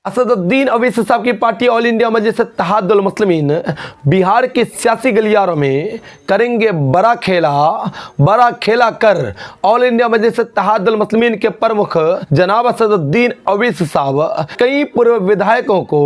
असदुद्दीन अवैसी साहब की party all India मजलिस इत्तेहादुल मुस्लिमीन बिहार के सियासी गलियारों में करेंगे बड़ा खेला कर ऑल इंडिया मजलिस इत्तेहादुल मुस्लिमीन के प्रमुख जनाब असदुद्दीन अवैसी साहब कई पूर्व विधायकों को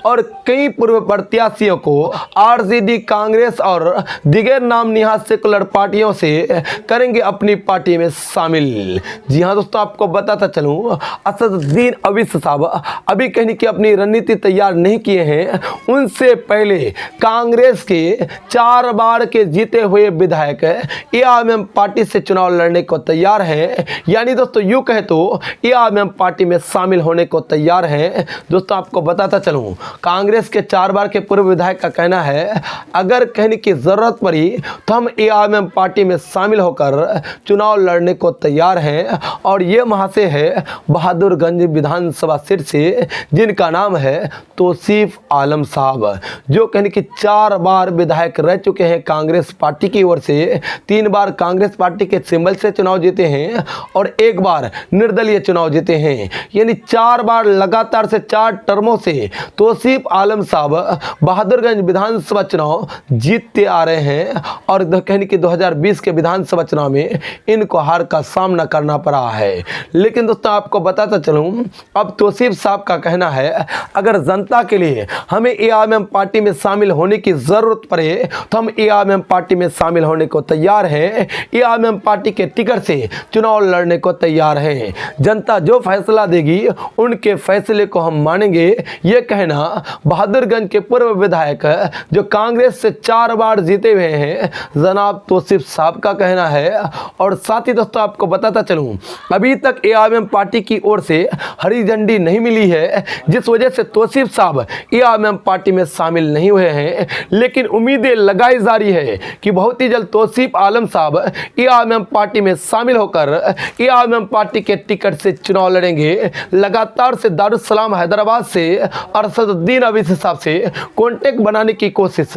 और कई पूर्व प्रत्याशियों को आरजेडी, कांग्रेस और दिगर नाम निहाद सेकुलर पार्टियों से करेंगे अपनी पार्टी में शामिल। जी हाँ दोस्तों, आपको बताता चलूँ, असदुद्दीन अवैसी साहब अभी कहने की अपनी रणनीति तैयार नहीं किए हैं। उनसे पहले कांग्रेस के 4 बार के जीते हुए विधायक एआईएमआईएम पार्टी से चुनाव लड़ने को तैयार हैं। यानी दोस्तों यूँ कहे तो एआईएमआईएम पार्टी में शामिल होने को तैयार हैं। दोस्तों आपको बताता चलूँ, कांग्रेस के 4 बार के पूर्व विधायक का कहना है अगर कहने की ज़रूरत पड़ी तो हम एआईएमआईएम पार्टी में शामिल होकर चुनाव लड़ने को तैयार हैं। और ये महाशय है बहादुरगंज विधानसभा सीट से, जिनका नाम है तौसीफ आलम साहब, जो कहने की 4 बार विधायक रह चुके हैं कांग्रेस पार्टी की ओर से। 3 बार कांग्रेस पार्टी के सिंबल से चुनाव जीते हैं और 1 बार निर्दलीय चुनाव जीते हैं। यानी 4 बार लगातार से 4 टर्मों से तौसीफ आलम साहब बहादुरगंज विधानसभा चुनाव जीतते आ रहे हैं। और कहने की 2020 के विधानसभा चुनाव में इनको हार का सामना करना पड़ा है। लेकिन दोस्तों आपको बताता चलूँ, अब तौसीफ साहब का कहना है अगर जनता के लिए हमें एआईएमआईएम पार्टी में शामिल होने की ज़रूरत पड़े तो हम एआईएमआईएम पार्टी में शामिल होने को तैयार हैं। एआईएमआईएम पार्टी के टिकट से चुनाव लड़ने को तैयार हैं। जनता जो फैसला देगी उनके फैसले को हम मानेंगे। ये कहना बहादुरगंज के पूर्व विधायक जो कांग्रेस से 4 बार जीते हुए हैं जनाब तौसीफ साहब का कहना है। और साथ ही दोस्तों आपको बताता चलूँ, अभी तक एआईएमआईएम पार्टी की ओर से हरी झंडी नहीं मिली है, जिस वजह से तौसीफ साहब एआईएमआईएम पार्टी में शामिल नहीं हुए हैं। लेकिन उम्मीदें लगाई जा रही है कि बहुत ही जल्द तौसीफ आलम साहब एआईएमआईएम पार्टी में शामिल होकर एआईएमआईएम पार्टी के टिकट से चुनाव लड़ेंगे। लगातार से दारुसलाम हैदराबाद से और असदुद्दीन अवैसी साहब से कॉन्टेक्ट बनाने की कोशिश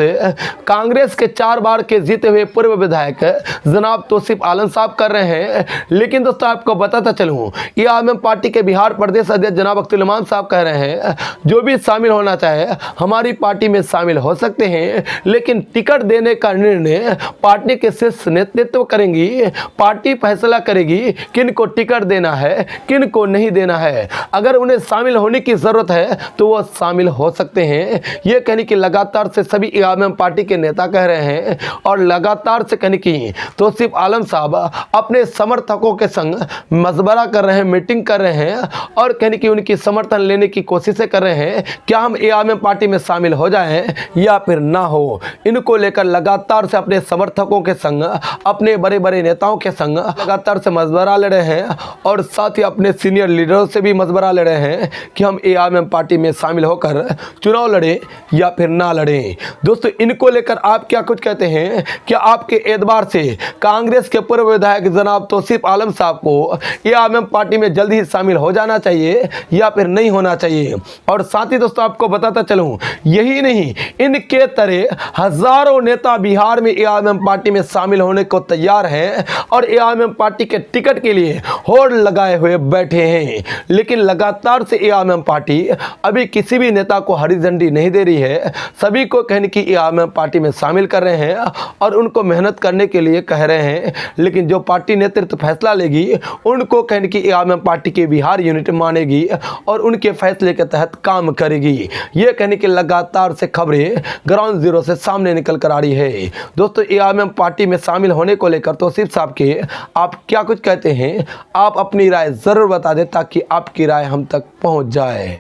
कांग्रेस के 4 बार के जीते हुए पूर्व विधायक जनाब तौसीफ आलम साहब कर रहे हैं। लेकिन दोस्तों आपको बताता चलूँ, एआईएमआईएम पार्टी के बिहार प्रदेश अध्यक्ष जनाब अख्तरुल इमाम साहब कह रहे हैं जो भी शामिल होना चाहे हमारी पार्टी में शामिल हो सकते हैं, लेकिन टिकट देने का निर्णय पार्टी के शीर्ष नेतृत्व करेंगी। पार्टी फैसला करेगी किन को टिकट देना है, किन को नहीं देना है। अगर उन्हें शामिल होने की ज़रूरत है तो वो शामिल हो सकते हैं। ये कहने की लगातार से सभी एआईएमआईएम पार्टी के नेता कह रहे हैं। और लगातार से कहने की तौसीफ आलम साहब अपने समर्थकों के संग मशवरा कर रहे हैं, मीटिंग कर रहे हैं और कहने की उनकी समर्थन लेने की कोशिशें कर रहे हैं क्या हम एआईएमआईएम पार्टी में शामिल हो जाएं या फिर ना हो। इनको लेकर लगातार से अपने समर्थकों के संग, अपने बड़े बड़े नेताओं के संग लगातार से मशवरा ले रहे हैं और साथ ही अपने सीनियर लीडरों से भी मशवरा ले रहे हैं कि हम एआईएमआईएम पार्टी में शामिल होकर चुनाव लड़ें या फिर ना लड़ें। दोस्तों इनको लेकर आप क्या कुछ कहते हैं? क्या आपके एतबार से कांग्रेस के पूर्व विधायक जनाब तौसीफ आलम साहब को एआईएमआईएम पार्टी में जल्द ही शामिल हो जाना चाहिए या फिर नहीं होना चाहिए? और साथ ही दोस्तों आपको बताता चलूं, यही नहीं, इनके तरह हजारों नेता बिहार में एआईएमआईएम पार्टी में शामिल होने को तैयार हैं और एआईएमआईएम पार्टी के टिकट के लिए होड़ लगाए हुए बैठे हैं। लेकिन लगातार से एआईएमआईएम पार्टी अभी किसी भी नेता को हरी झंडी नहीं दे रही है। सभी को कहने की एआईएमआईएम पार्टी में शामिल कर रहे हैं और उनको मेहनत करने के लिए कह रहे हैं। लेकिन जो पार्टी नेतृत्व फैसला लेगी उनको कहने की एआईएमआईएम पार्टी की बिहार यूनिट मानेगी और उनके फैसले के तहत काम करेगी। ये कहने की लगातार से खबरें ग्राउंड जीरो से सामने निकल कर आ रही है। दोस्तों एआईएमआईएम पार्टी में शामिल होने को लेकर तौसीफ साहब के आप क्या कुछ कहते हैं? आप अपनी राय ज़रूर बता दें ताकि आपकी राय हम तक पहुंच जाए।